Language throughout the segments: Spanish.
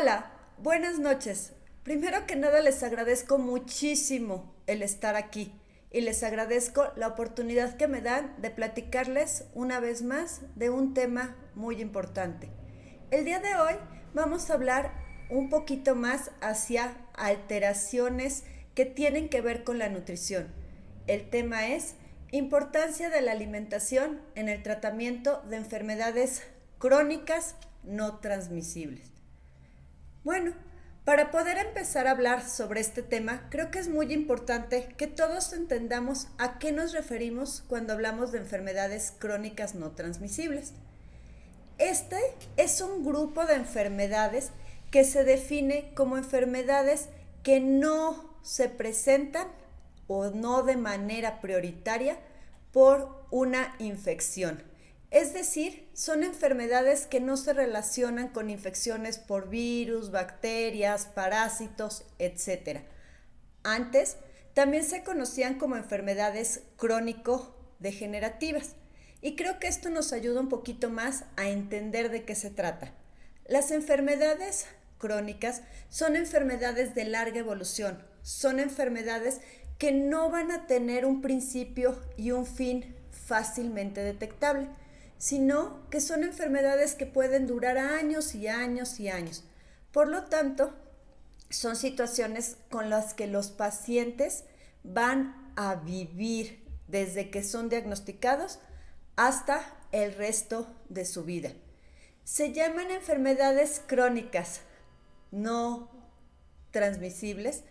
Hola, buenas noches. Primero que nada les agradezco muchísimo el estar aquí y les agradezco la oportunidad que me dan de platicarles una vez más de un tema muy importante. El día de hoy vamos a hablar un poquito más hacia alteraciones que tienen que ver con la nutrición. El tema es importancia de la alimentación en el tratamiento de enfermedades crónicas no transmisibles. Bueno, para poder empezar a hablar sobre este tema, creo que es muy importante que todos entendamos a qué nos referimos cuando hablamos de enfermedades crónicas no transmisibles. Este es un grupo de enfermedades que se define como enfermedades que no se presentan o no de manera prioritaria por una infección. Es decir, son enfermedades que no se relacionan con infecciones por virus, bacterias, parásitos, etc. Antes, también se conocían como enfermedades crónico-degenerativas. Y creo que esto nos ayuda un poquito más a entender de qué se trata. Las enfermedades crónicas son enfermedades de larga evolución, son enfermedades que no van a tener un principio y un fin fácilmente detectable, sino que son enfermedades que pueden durar años y años y años. Por lo tanto, son situaciones con las que los pacientes van a vivir desde que son diagnosticados hasta el resto de su vida. Se llaman enfermedades crónicas no transmisibles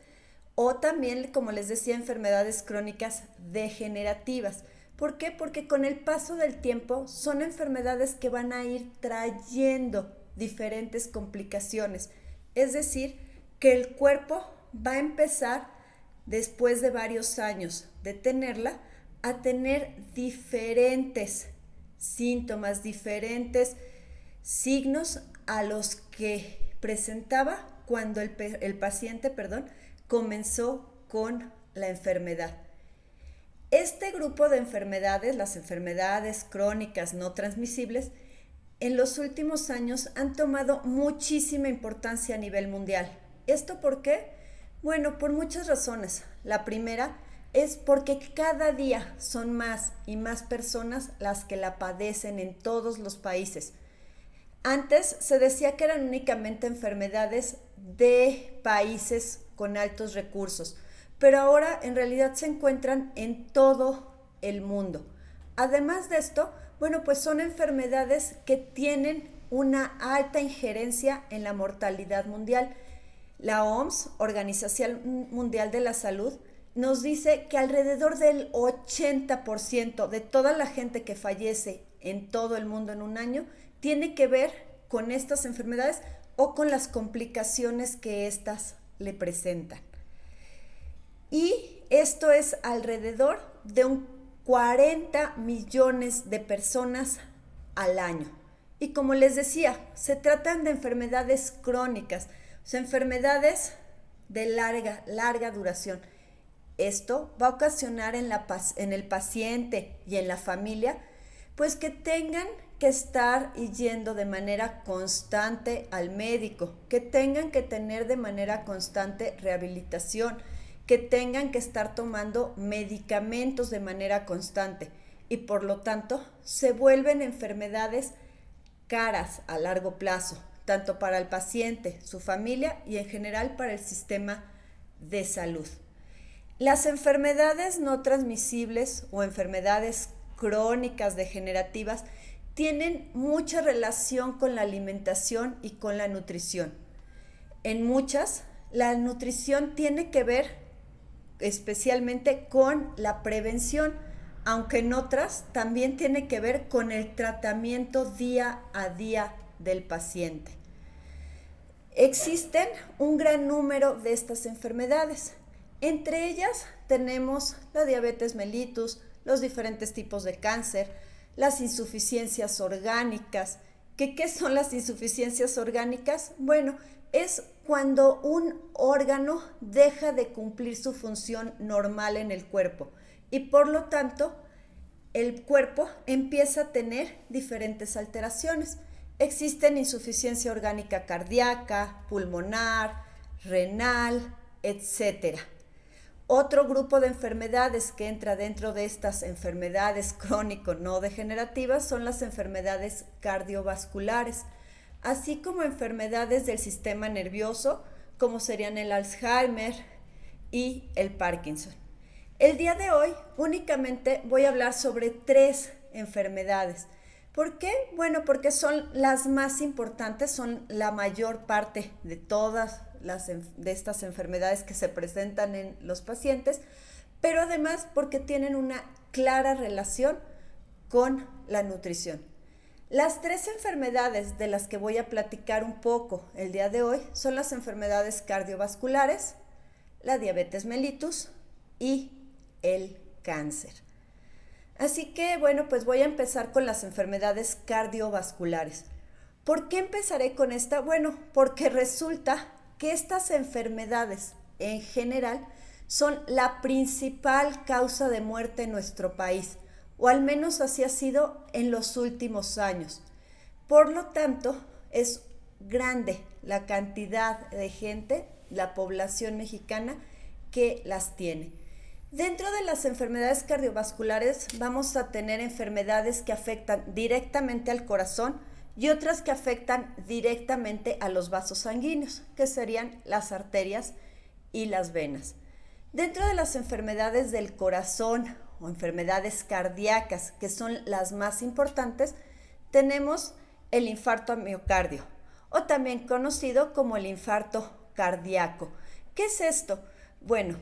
o también, como les decía, enfermedades crónicas degenerativas. ¿Por qué? Porque con el paso del tiempo son enfermedades que van a ir trayendo diferentes complicaciones. Es decir, que el cuerpo va a empezar, después de varios años de tenerla, a tener diferentes síntomas, diferentes signos a los que presentaba cuando el paciente comenzó con la enfermedad. Este grupo de enfermedades, las enfermedades crónicas no transmisibles, en los últimos años han tomado muchísima importancia a nivel mundial. ¿Esto por qué? Bueno, por muchas razones. La primera es porque cada día son más y más personas las que la padecen en todos los países. Antes se decía que eran únicamente enfermedades de países con altos recursos, pero ahora en realidad se encuentran en todo el mundo. Además de esto, bueno, pues son enfermedades que tienen una alta injerencia en la mortalidad mundial. La OMS, Organización Mundial de la Salud, nos dice que alrededor del 80% de toda la gente que fallece en todo el mundo en un año tiene que ver con estas enfermedades o con las complicaciones que éstas le presentan. Y esto es alrededor de un 40 millones de personas al año. Y como les decía, se tratan de enfermedades crónicas, o sea, enfermedades de larga duración. Esto va a ocasionar en el paciente y en la familia, pues que tengan que estar yendo de manera constante al médico, que tengan que tener de manera constante rehabilitación, que tengan que estar tomando medicamentos de manera constante y por lo tanto se vuelven enfermedades caras a largo plazo, tanto para el paciente, su familia y en general para el sistema de salud. Las enfermedades no transmisibles o enfermedades crónicas degenerativas tienen mucha relación con la alimentación y con la nutrición. En muchas, la nutrición tiene que ver especialmente con la prevención, aunque en otras también tiene que ver con el tratamiento día a día del paciente. Existen un gran número de estas enfermedades. Entre ellas tenemos la diabetes mellitus, los diferentes tipos de cáncer, las insuficiencias orgánicas. ¿Qué son las insuficiencias orgánicas? Bueno, es cuando un órgano deja de cumplir su función normal en el cuerpo y por lo tanto el cuerpo empieza a tener diferentes alteraciones. Existen insuficiencia orgánica cardíaca, pulmonar, renal, etc. Otro grupo de enfermedades que entra dentro de estas enfermedades crónico no degenerativas son las enfermedades cardiovasculares, así como enfermedades del sistema nervioso, como serían el Alzheimer y el Parkinson. El día de hoy únicamente voy a hablar sobre 3 enfermedades. ¿Por qué? Bueno, porque son las más importantes, son la mayor parte de todas de estas enfermedades que se presentan en los pacientes, pero además porque tienen una clara relación con la nutrición. Las 3 enfermedades de las que voy a platicar un poco el día de hoy son las enfermedades cardiovasculares, la diabetes mellitus y el cáncer. Así que, bueno, pues voy a empezar con las enfermedades cardiovasculares. ¿Por qué empezaré con esta? Bueno, porque resulta que estas enfermedades en general son la principal causa de muerte en nuestro país, o al menos así ha sido en los últimos años. Por lo tanto, es grande la cantidad de gente, la población mexicana, que las tiene. Dentro de las enfermedades cardiovasculares vamos a tener enfermedades que afectan directamente al corazón y otras que afectan directamente a los vasos sanguíneos, que serían las arterias y las venas. Dentro de las enfermedades del corazón o enfermedades cardíacas, que son las más importantes, tenemos el infarto a miocardio, o también conocido como el infarto cardíaco. ¿Qué es esto? Bueno,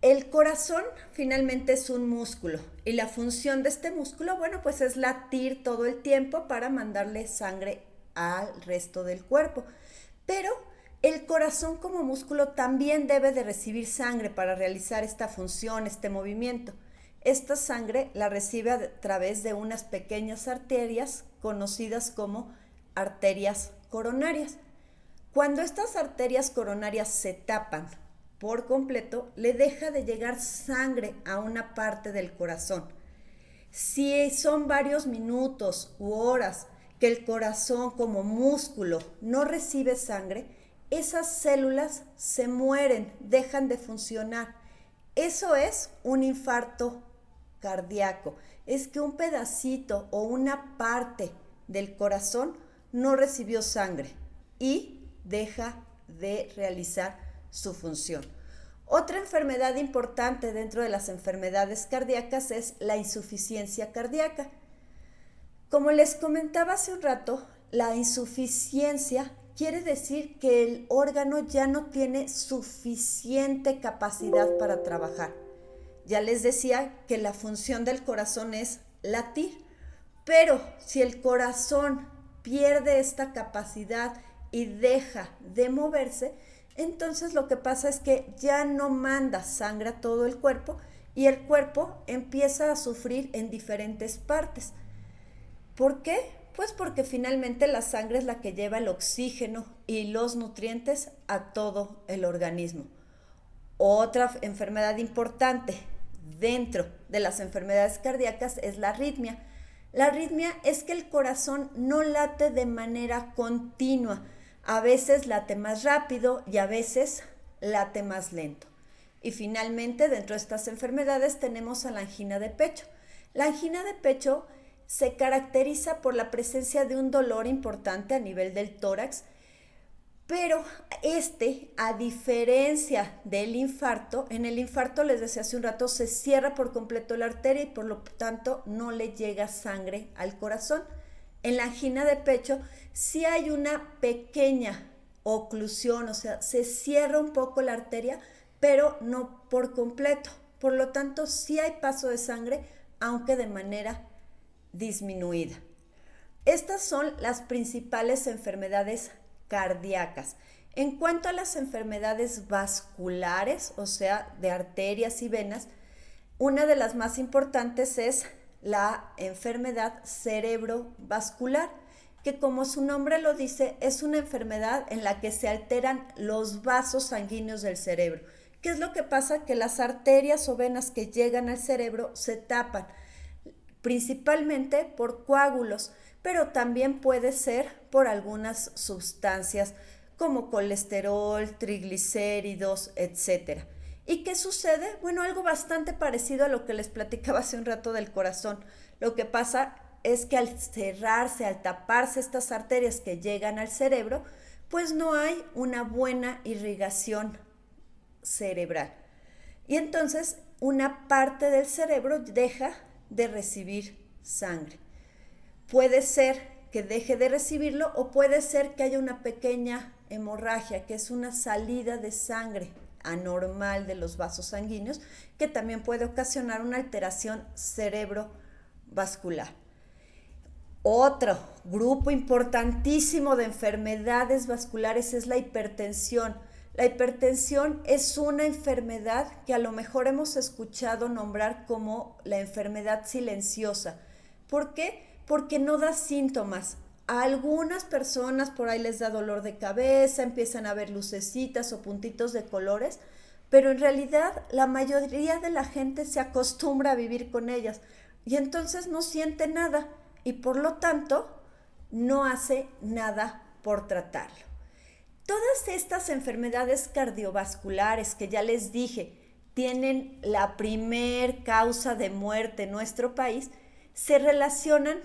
el corazón finalmente es un músculo y la función de este músculo, bueno, pues es latir todo el tiempo para mandarle sangre al resto del cuerpo. Pero el corazón como músculo también debe de recibir sangre para realizar esta función, este movimiento. Esta sangre la recibe a través de unas pequeñas arterias conocidas como arterias coronarias. Cuando estas arterias coronarias se tapan por completo, le deja de llegar sangre a una parte del corazón. Si son varios minutos u horas que el corazón como músculo no recibe sangre, esas células se mueren, dejan de funcionar. Eso es un infarto cardíaco. Es que un pedacito o una parte del corazón no recibió sangre y deja de realizar su función. Otra enfermedad importante dentro de las enfermedades cardíacas es la insuficiencia cardíaca. Como les comentaba hace un rato, la insuficiencia quiere decir que el órgano ya no tiene suficiente capacidad para trabajar. Ya les decía que la función del corazón es latir, pero si el corazón pierde esta capacidad y deja de moverse, entonces lo que pasa es que ya no manda sangre a todo el cuerpo y el cuerpo empieza a sufrir en diferentes partes. ¿Por qué? Pues porque finalmente la sangre es la que lleva el oxígeno y los nutrientes a todo el organismo. Otra enfermedad importante dentro de las enfermedades cardíacas es la arritmia. La arritmia es que el corazón no late de manera continua. A veces late más rápido y a veces late más lento. Y finalmente, dentro de estas enfermedades tenemos a la angina de pecho. La angina de pecho se caracteriza por la presencia de un dolor importante a nivel del tórax, pero a diferencia del infarto, en el infarto, les decía hace un rato, se cierra por completo la arteria y por lo tanto no le llega sangre al corazón. En la angina de pecho sí hay una pequeña oclusión, o sea, se cierra un poco la arteria, pero no por completo. Por lo tanto, sí hay paso de sangre, aunque de manera disminuida. Estas son las principales enfermedades cardíacas. En cuanto a las enfermedades vasculares, o sea, de arterias y venas, una de las más importantes es la enfermedad cerebrovascular, que como su nombre lo dice, es una enfermedad en la que se alteran los vasos sanguíneos del cerebro. ¿Qué es lo que pasa? Que las arterias o venas que llegan al cerebro se tapan, principalmente por coágulos. pero también puede ser por algunas sustancias como colesterol, triglicéridos, etc. ¿Y qué sucede? Bueno, algo bastante parecido a lo que les platicaba hace un rato del corazón. Lo que pasa es que al cerrarse, al taparse estas arterias que llegan al cerebro, pues no hay una buena irrigación cerebral. Y entonces una parte del cerebro deja de recibir sangre. Puede ser que deje de recibirlo o puede ser que haya una pequeña hemorragia, que es una salida de sangre anormal de los vasos sanguíneos, que también puede ocasionar una alteración cerebrovascular. Otro grupo importantísimo de enfermedades vasculares es la hipertensión. La hipertensión es una enfermedad que a lo mejor hemos escuchado nombrar como la enfermedad silenciosa. ¿Por qué? Porque no da síntomas. A algunas personas por ahí les da dolor de cabeza, empiezan a ver lucecitas o puntitos de colores, pero en realidad la mayoría de la gente se acostumbra a vivir con ellas y entonces no siente nada y por lo tanto no hace nada por tratarlo. Todas estas enfermedades cardiovasculares que ya les dije tienen la primer causa de muerte en nuestro país, se relacionan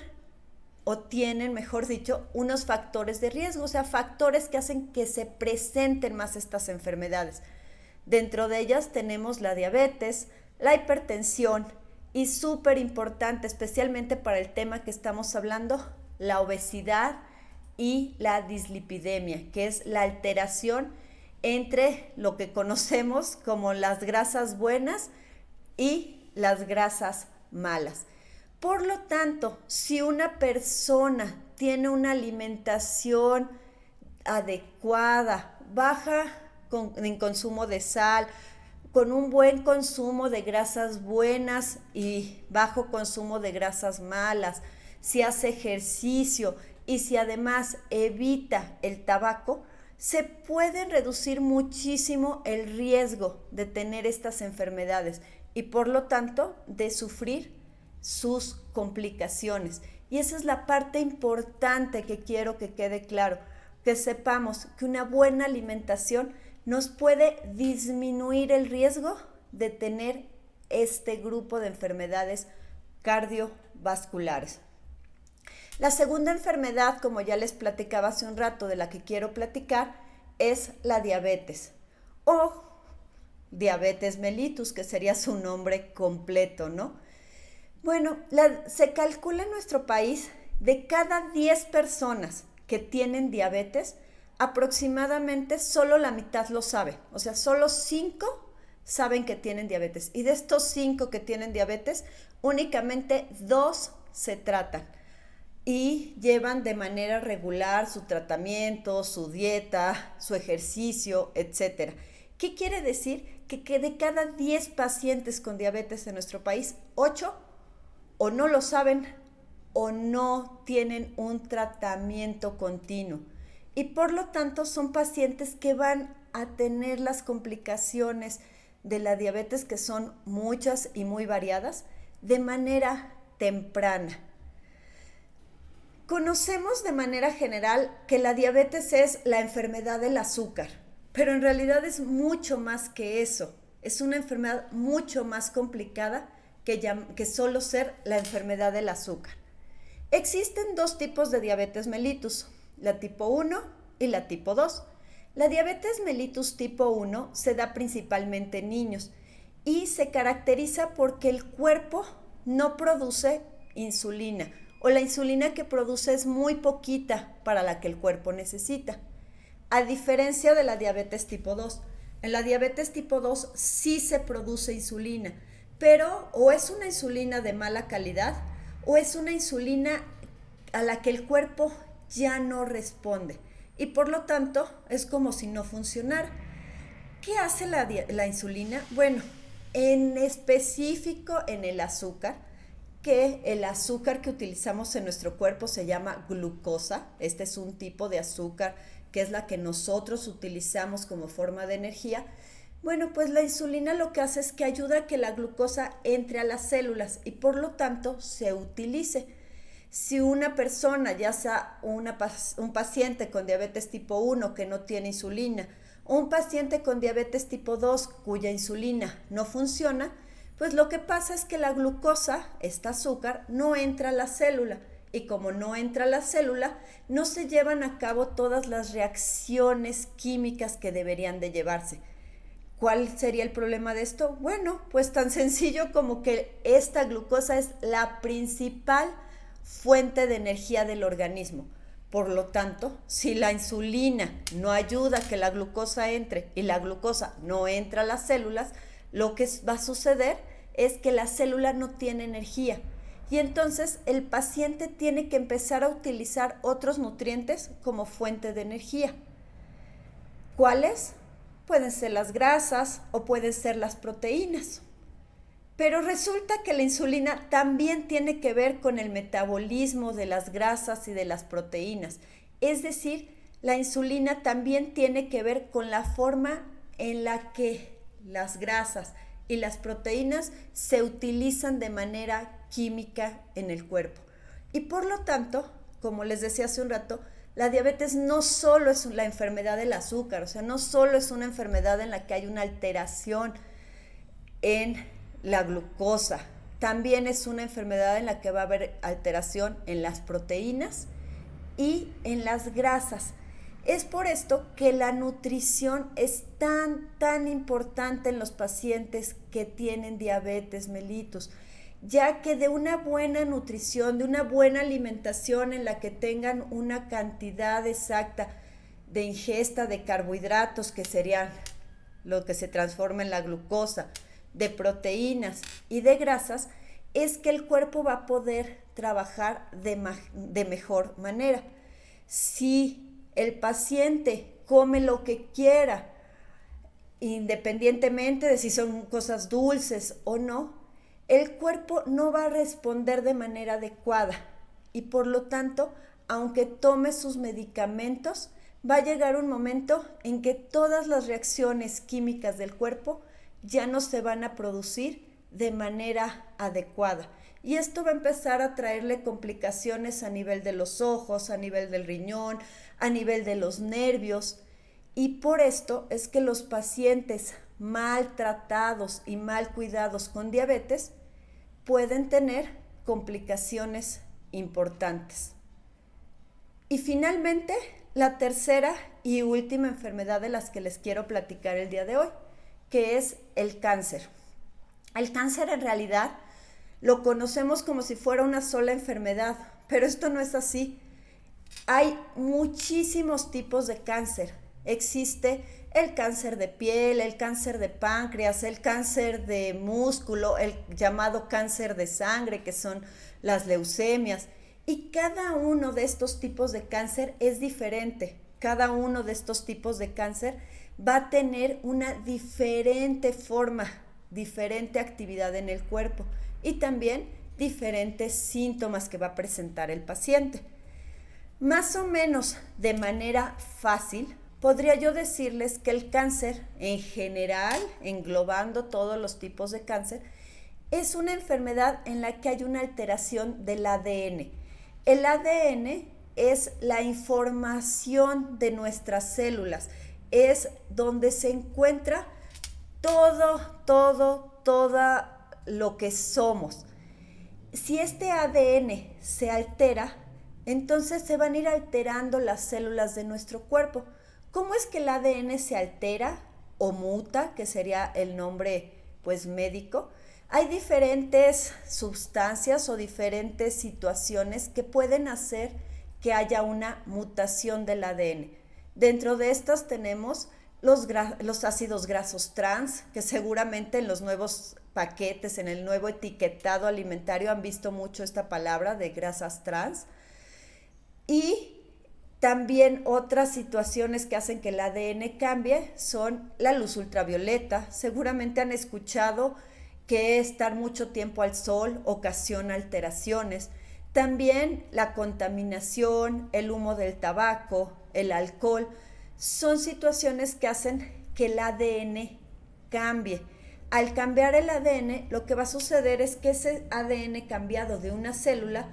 o tienen, mejor dicho, unos factores de riesgo, o sea, factores que hacen que se presenten más estas enfermedades. Dentro de ellas tenemos la diabetes, la hipertensión y súper importante, especialmente para el tema que estamos hablando, la obesidad y la dislipidemia, que es la alteración entre lo que conocemos como las grasas buenas y las grasas malas. Por lo tanto, si una persona tiene una alimentación adecuada, baja en consumo de sal, con un buen consumo de grasas buenas y bajo consumo de grasas malas, si hace ejercicio y si además evita el tabaco, se puede reducir muchísimo el riesgo de tener estas enfermedades y por lo tanto de sufrir sus complicaciones. Y esa es la parte importante que quiero que quede claro, que sepamos que una buena alimentación nos puede disminuir el riesgo de tener este grupo de enfermedades cardiovasculares. La segunda enfermedad, como ya les platicaba hace un rato, de la que quiero platicar, es la diabetes o diabetes mellitus, que sería su nombre completo, ¿no? Bueno, se calcula en nuestro país de cada 10 personas que tienen diabetes, aproximadamente solo la mitad lo sabe. O sea, solo 5 saben que tienen diabetes. Y de estos 5 que tienen diabetes, únicamente 2 se tratan y llevan de manera regular su tratamiento, su dieta, su ejercicio, etc. ¿Qué quiere decir? Que de cada 10 pacientes con diabetes en nuestro país, 8 o no lo saben o no tienen un tratamiento continuo. Y por lo tanto son pacientes que van a tener las complicaciones de la diabetes, que son muchas y muy variadas, de manera temprana. Conocemos de manera general que la diabetes es la enfermedad del azúcar, pero en realidad es mucho más que eso. Es una enfermedad mucho más complicada que solo ser la enfermedad del azúcar. Existen 2 tipos de diabetes mellitus, la tipo 1 y la tipo 2. La diabetes mellitus tipo 1 se da principalmente en niños y se caracteriza porque el cuerpo no produce insulina o la insulina que produce es muy poquita para la que el cuerpo necesita. A diferencia de la diabetes tipo 2, en la diabetes tipo 2 sí se produce insulina, pero o es una insulina de mala calidad o es una insulina a la que el cuerpo ya no responde y por lo tanto es como si no funcionara. ¿Qué hace la insulina? Bueno, en específico en el azúcar, que el azúcar que utilizamos en nuestro cuerpo se llama glucosa. Este es un tipo de azúcar que es la que nosotros utilizamos como forma de energía. Bueno, pues la insulina lo que hace es que ayuda a que la glucosa entre a las células y por lo tanto se utilice. Si una persona, ya sea un paciente con diabetes tipo 1 que no tiene insulina, o un paciente con diabetes tipo 2 cuya insulina no funciona, pues lo que pasa es que la glucosa, esta azúcar, no entra a la célula. Y como no entra a la célula, no se llevan a cabo todas las reacciones químicas que deberían de llevarse. ¿Cuál sería el problema de esto? Bueno, pues tan sencillo como que esta glucosa es la principal fuente de energía del organismo. Por lo tanto, si la insulina no ayuda a que la glucosa entre y la glucosa no entra a las células, lo que va a suceder es que la célula no tiene energía. Y entonces el paciente tiene que empezar a utilizar otros nutrientes como fuente de energía. ¿Cuáles? Pueden ser las grasas o pueden ser las proteínas. Pero resulta que la insulina también tiene que ver con el metabolismo de las grasas y de las proteínas. Es decir, la insulina también tiene que ver con la forma en la que las grasas y las proteínas se utilizan de manera química en el cuerpo. Y por lo tanto, como les decía hace un rato, la diabetes no solo es la enfermedad del azúcar, o sea, no solo es una enfermedad en la que hay una alteración en la glucosa, también es una enfermedad en la que va a haber alteración en las proteínas y en las grasas. Es por esto que la nutrición es tan importante en los pacientes que tienen diabetes mellitus, ya que de una buena nutrición, de una buena alimentación en la que tengan una cantidad exacta de ingesta de carbohidratos, que serían lo que se transforma en la glucosa, de proteínas y de grasas, es que el cuerpo va a poder trabajar de mejor manera. Si el paciente come lo que quiera, independientemente de si son cosas dulces o no, el cuerpo no va a responder de manera adecuada y por lo tanto, aunque tome sus medicamentos, va a llegar un momento en que todas las reacciones químicas del cuerpo ya no se van a producir de manera adecuada. Y esto va a empezar a traerle complicaciones a nivel de los ojos, a nivel del riñón, a nivel de los nervios. Y por esto es que los pacientes maltratados y mal cuidados con diabetes pueden tener complicaciones importantes. Y finalmente, la tercera y última enfermedad de las que les quiero platicar el día de hoy, que es el cáncer. El cáncer en realidad lo conocemos como si fuera una sola enfermedad, pero esto no es así. Hay muchísimos tipos de cáncer. Existe el cáncer de piel, el cáncer de páncreas, el cáncer de músculo, el llamado cáncer de sangre, que son las leucemias. Y cada uno de estos tipos de cáncer es diferente. Cada uno de estos tipos de cáncer va a tener una diferente forma, diferente actividad en el cuerpo y también diferentes síntomas que va a presentar el paciente. Más o menos de manera fácil, podría yo decirles que el cáncer en general, englobando todos los tipos de cáncer, es una enfermedad en la que hay una alteración del ADN. El ADN es la información de nuestras células, es donde se encuentra todo lo que somos. Si este ADN se altera, entonces se van a ir alterando las células de nuestro cuerpo. ¿Cómo es que el ADN se altera o muta, que sería el nombre pues médico? Hay diferentes sustancias o diferentes situaciones que pueden hacer que haya una mutación del ADN. Dentro de estas tenemos los ácidos grasos trans, que seguramente en los nuevos paquetes, en el nuevo etiquetado alimentario han visto mucho esta palabra de grasas trans. Y también otras situaciones que hacen que el ADN cambie son la luz ultravioleta. Seguramente han escuchado que estar mucho tiempo al sol ocasiona alteraciones. También la contaminación, el humo del tabaco, el alcohol, son situaciones que hacen que el ADN cambie. Al cambiar el ADN, lo que va a suceder es que ese ADN cambiado de una célula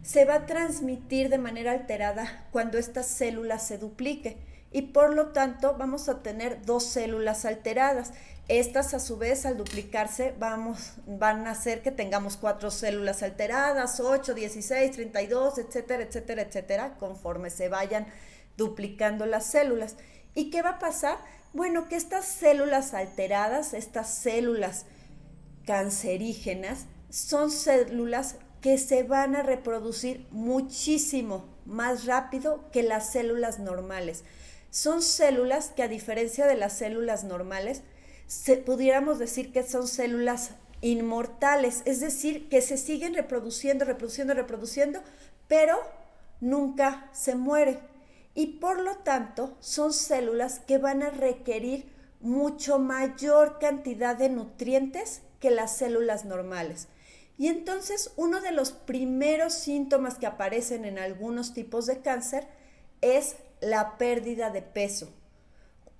se va a transmitir de manera alterada cuando esta célula se duplique y por lo tanto vamos a tener 2 células alteradas. Estas a su vez al duplicarse van a hacer que tengamos 4 células alteradas, 8, 16, 32, etcétera, etcétera, etcétera, conforme se vayan duplicando las células. ¿Y qué va a pasar? Bueno, que estas células alteradas, estas células cancerígenas, son células que se van a reproducir muchísimo más rápido que las células normales. Son células que, a diferencia de las células normales, pudiéramos decir que son células inmortales, es decir, que se siguen reproduciendo, pero nunca se mueren. Y por lo tanto, son células que van a requerir mucho mayor cantidad de nutrientes que las células normales. Y entonces, uno de los primeros síntomas que aparecen en algunos tipos de cáncer es la pérdida de peso.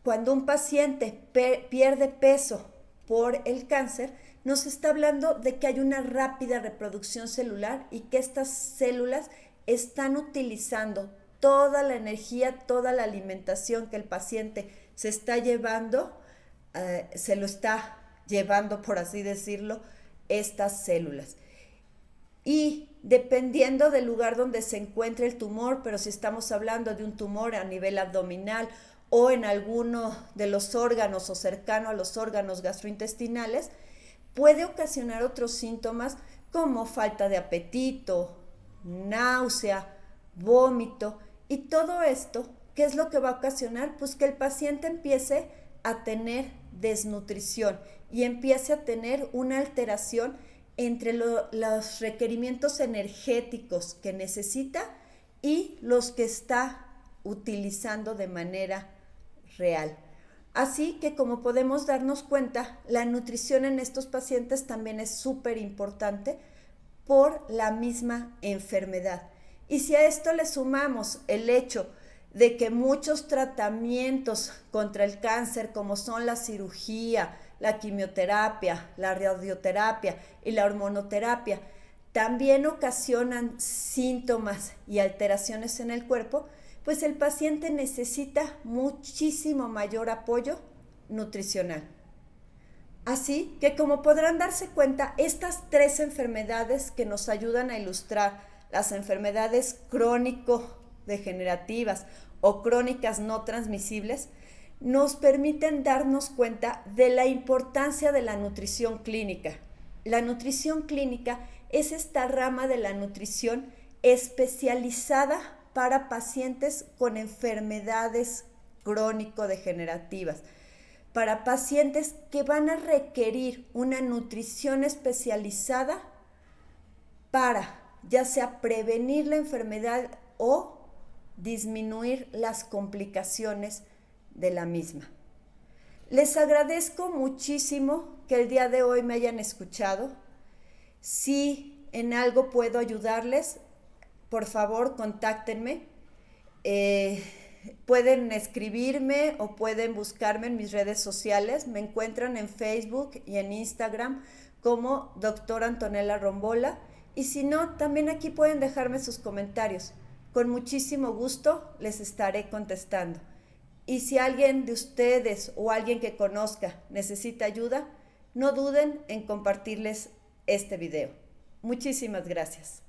Cuando un paciente pierde peso por el cáncer, nos está hablando de que hay una rápida reproducción celular y que estas células están utilizando toda la energía, toda la alimentación que el paciente se está llevando, se lo está llevando, por así decirlo, estas células. Y dependiendo del lugar donde se encuentre el tumor, pero si estamos hablando de un tumor a nivel abdominal o en alguno de los órganos o cercano a los órganos gastrointestinales, puede ocasionar otros síntomas como falta de apetito, náusea, vómito, y todo esto, ¿qué es lo que va a ocasionar? Pues que el paciente empiece a tener desnutrición y empiece a tener una alteración entre los requerimientos energéticos que necesita y los que está utilizando de manera real. Así que, como podemos darnos cuenta, la nutrición en estos pacientes también es súper importante por la misma enfermedad. Y si a esto le sumamos el hecho de que muchos tratamientos contra el cáncer, como son la cirugía, la quimioterapia, la radioterapia y la hormonoterapia, también ocasionan síntomas y alteraciones en el cuerpo, pues el paciente necesita muchísimo mayor apoyo nutricional. Así que, como podrán darse cuenta, estas 3 enfermedades que nos ayudan a ilustrar las enfermedades crónico-degenerativas o crónicas no transmisibles, nos permiten darnos cuenta de la importancia de la nutrición clínica. La nutrición clínica es esta rama de la nutrición especializada para pacientes con enfermedades crónico-degenerativas, para pacientes que van a requerir una nutrición especializada para ya sea prevenir la enfermedad o disminuir las complicaciones de la misma. Les agradezco muchísimo que el día de hoy me hayan escuchado. Si en algo puedo ayudarles, por favor, contáctenme. Pueden escribirme o pueden buscarme en mis redes sociales. Me encuentran en Facebook y en Instagram como Dr. Antonella Rombola. Y si no, también aquí pueden dejarme sus comentarios. Con muchísimo gusto les estaré contestando. Y si alguien de ustedes o alguien que conozca necesita ayuda, no duden en compartirles este video. Muchísimas gracias.